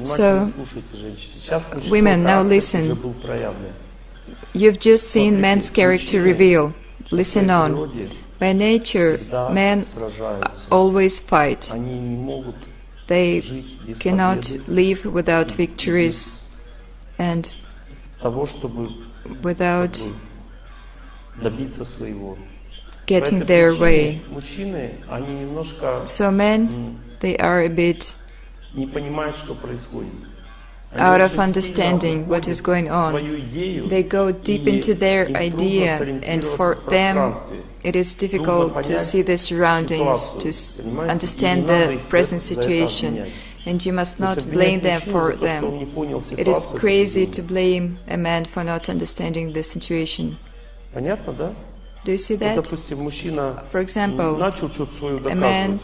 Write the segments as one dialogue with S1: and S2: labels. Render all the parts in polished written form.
S1: So, women, now listen. You've just seen man's character reveal. Listen on. By nature, men always fight. They cannot live without victories and without getting their way. So men, they are a bit out of understanding what is going on. They go deep into their idea, and for them it is difficult to see the surroundings, to understand the present situation, and you must not blame them for them. It is crazy to blame a man for not understanding the situation. Do you see that? For example, a man,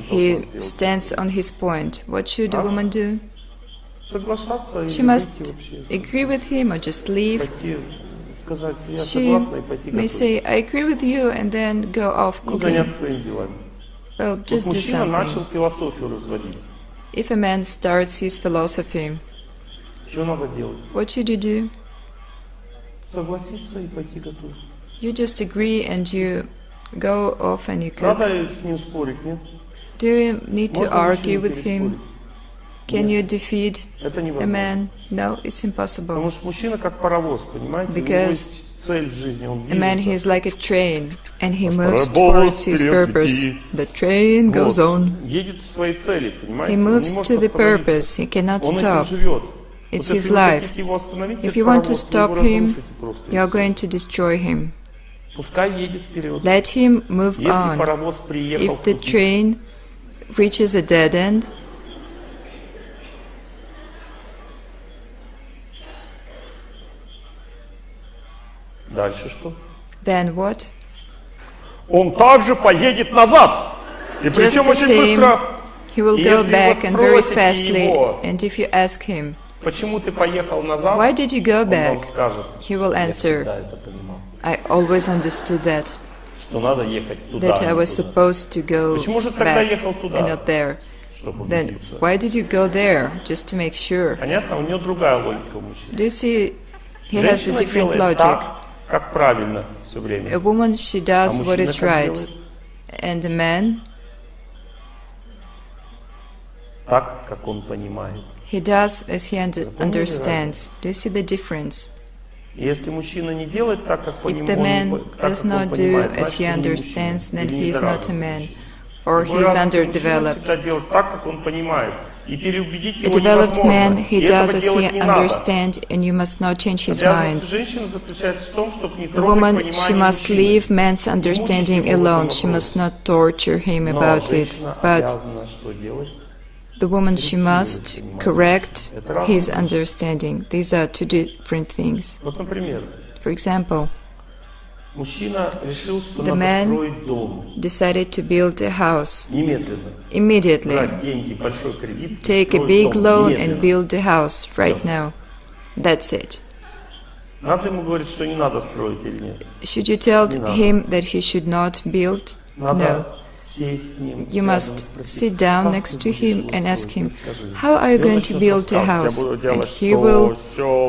S1: he stands on his point. What should a woman do? She must agree with him or just leave. She may say, I agree with you, and then go off cooking. Well, just do something. If a man starts his philosophy, what should you do? You just agree and you go off and you cook. Do you need to argue with him? Can you defeat a man? No, it's impossible. Because a man, he is like a train, and he moves towards his purpose. The train goes on. He moves to the purpose, he cannot stop. It's his life. If you want to stop him, you are going to destroy him. Let him move on. If the train reaches a dead end, then what? Just the same, he will go back and very fastly, and if you ask him, why did you go back? He will answer, I always understood that I was supposed to go back and not there. Then why did you go there? Just to make sure. Do you see, he has a different logic. A woman, she does what is right, and a man, he does as he understands. Do you see the difference? If the man does not do as he understands, then he is not a man, or he is underdeveloped. A developed man, he does as he understands, and you must not change his mind. The woman, she must leave man's understanding alone. She must not torture him about it. But the woman, she must correct his understanding. These are two different things. For example, the man decided to build a house. Immediately. Take a big loan and build a house right now. That's it. Should you tell him that he should not build? No. You must sit down next to him and ask him, how are you going to build a house? And he will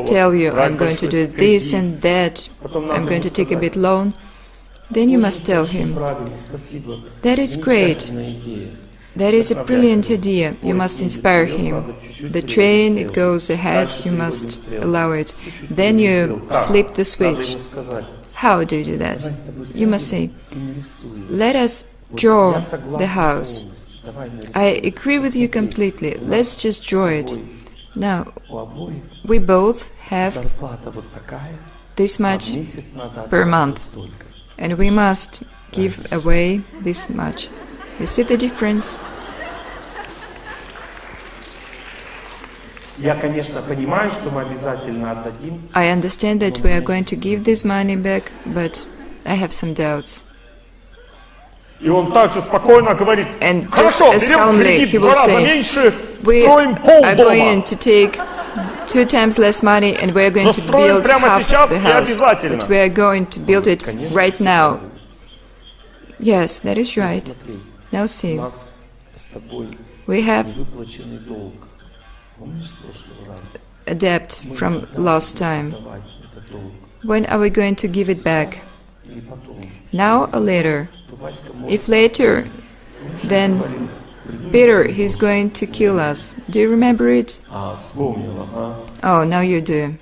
S1: tell you, I'm going to do this and that, I'm going to take a bit loan. Then you must tell him, that is great, that is a brilliant idea, you must inspire him. The train, it goes ahead, you must allow it. Then you flip the switch. How do you do that? You must say, let us draw the house. I agree with you completely. Let's just draw it. Now, we both have this much per month, and we must give away this much. You see the difference? I understand that we are going to give this money back, but I have some doubts. And just as calmly he will say, we are going to take 2 times less money and we are going to build half the house, but we are going to build it right now. Yes, that is right. Now see, We have a debt from last time. When are we going to give it back? Now or later? If later, then Peter, he's going to kill us. Do you remember it? Oh, now you do.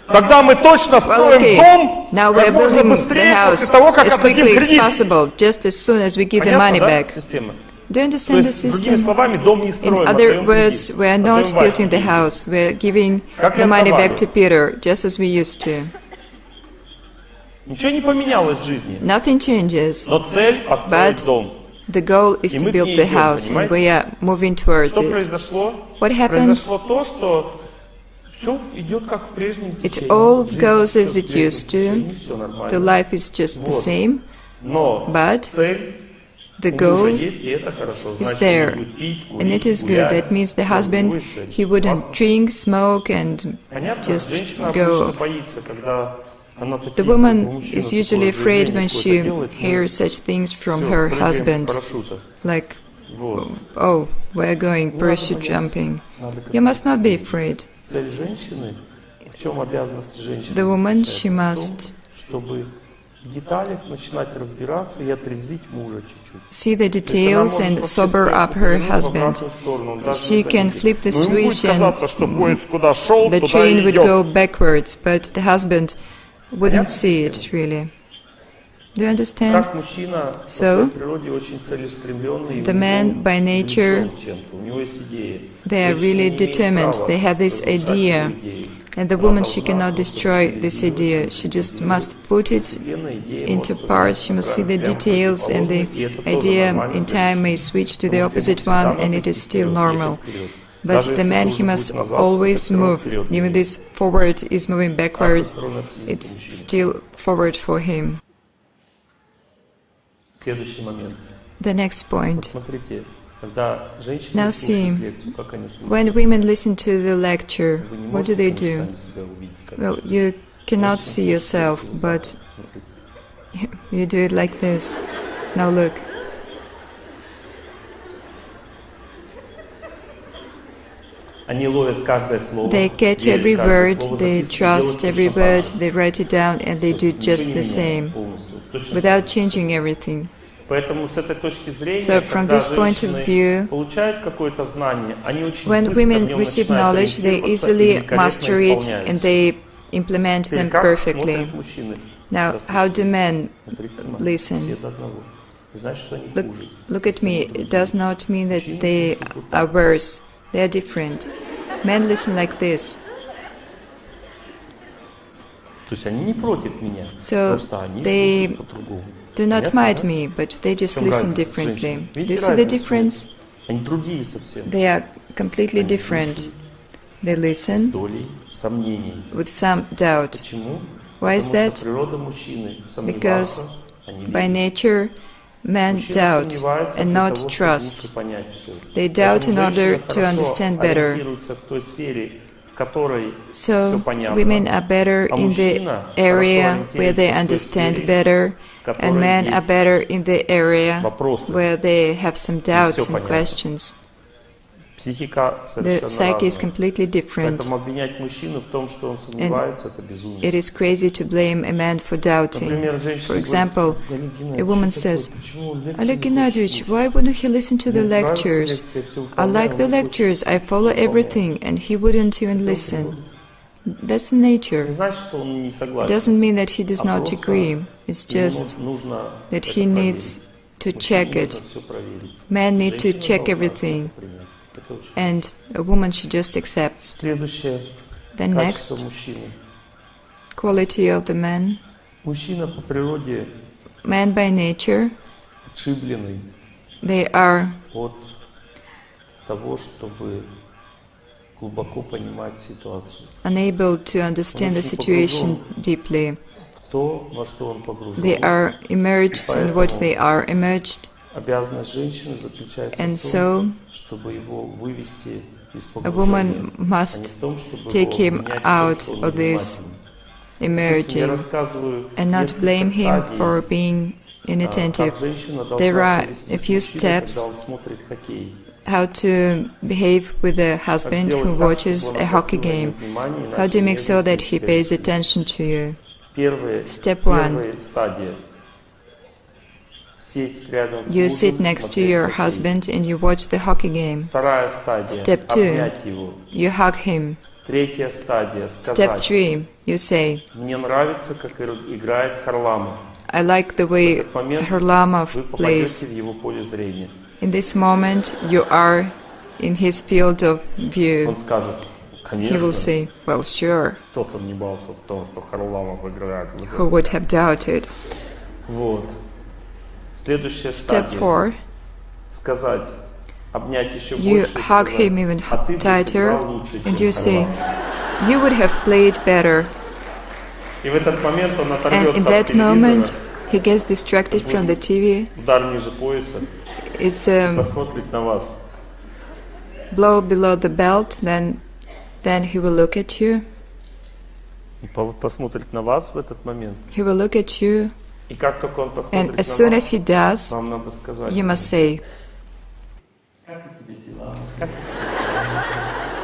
S1: Well, okay. Now we're building the house as quickly as possible, just as soon as we give the money back. Do you understand the system? In other words, we are not building the house, we are giving the money back to Peter, just as we used to. Nothing changes, but the goal is to build the house, and we are moving towards it. What happened? It all goes as it used to. The life is just the same, but the goal is there, and it is good. That means the husband, he wouldn't drink, smoke, and just go. The woman is usually afraid when she hears such things from her husband, like, oh, we're going parachute jumping. You must not be afraid. The woman, she must see the details and sober up her husband. She can flip the switch and the train would go backwards, but the husband wouldn't see it, really. Do you understand? So, the man by nature, they are really determined, they have this idea, and the woman, she cannot destroy this idea, she just must put it into parts, she must see the details, and the idea in time may switch to the opposite one, and it is still normal. But the man, he must always move. Even this forward is moving backwards, it's still forward for him. The next point. Now see, when women listen to the lecture, what do? Well, you cannot see yourself, but you do it like this. Now look. They catch every word, they trust every word, they write it down, and they do just the same, without changing everything. So from this point of view, when women receive knowledge, they easily master it and they implement them perfectly. Now, how do men listen? Look at me, it does not mean that they are worse. They are different. Men listen like this. So they do not mind me, but they just listen differently. Do you see the difference? They are completely different. They listen with some doubt. Why is that? Because by nature, men doubt and not trust. They doubt in order to understand better. So, women are better in the area where they understand better, and men are better in the area where they have some doubts and questions. The psyche is completely different, and it is crazy to blame a man for doubting. For example, a woman says, Oleg Gennadievich, why wouldn't he listen to the lectures? I like the lectures, I follow everything, and he wouldn't even listen. That's the nature. It doesn't mean that he does not agree, it's just that he needs to check it. Men need to check everything. And a woman, she just accepts. The next quality of the man. Man by nature, they are unable to understand the situation deeply. They are immersed in what they are immersed. And so, a woman must take him out of this emerging and not blame him for being inattentive. There are a few steps how to behave with a husband who watches a hockey game. How do you make sure that he pays attention to you? Step 1. You sit next to your husband and you watch the hockey game. Step 2. You hug him. Step 3. You say, I like the way Harlamov plays. In this moment, you are in his field of view. He will say, well, sure. Who would have doubted? Step 4. You hug him even tighter and you say, you would have played better. And in that moment, he gets distracted from the TV. It's a blow below the belt, then he will look at you. He will look at you, and as soon as he does, you must say,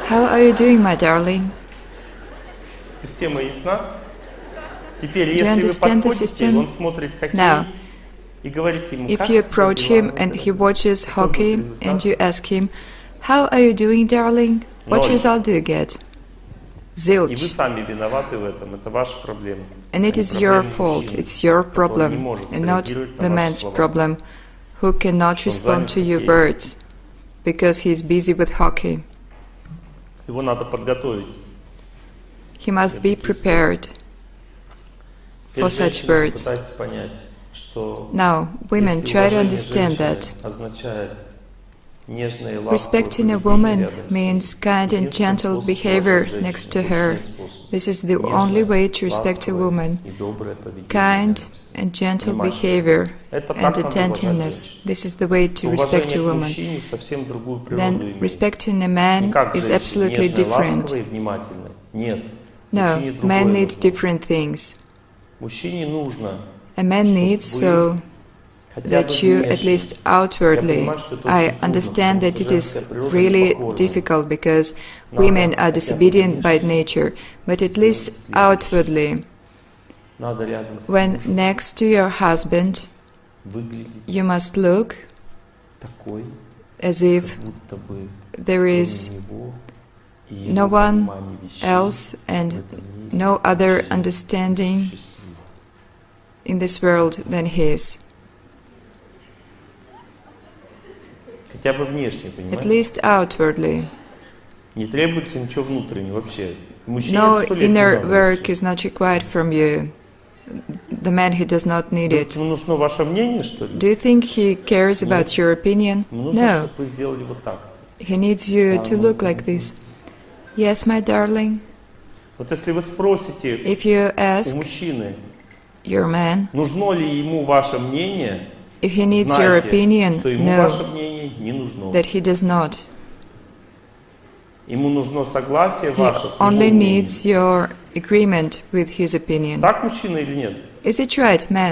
S1: how are you doing, my darling? Do you understand the system? Now, if you approach him and he watches hockey and you ask him, how are you doing, darling? What result do you get? Zilch. And it is your fault, it's your problem, and not the man's problem, who cannot respond to your words, because he is busy with hockey. He must be prepared for such words. Now, women, try to understand that. Respecting a woman means kind and gentle behavior next to her. This is the only way to respect a woman. Kind and gentle behavior and attentiveness. This is the way to respect a woman. Then respecting a man is absolutely different. No, men need different things. A man needs so that you, at least outwardly, I understand that it is really difficult because women are disobedient by nature, but at least outwardly, when next to your husband, you must look as if there is no one else and no other understanding in this world than his. At least outwardly. No inner work is not required from you. The man, he does not need it. Do you think he cares about your opinion? No. He needs you to look like this. Yes, my darling. If you ask your man if he needs your opinion, know that he does not. He only needs your agreement with his opinion. Is it right, man?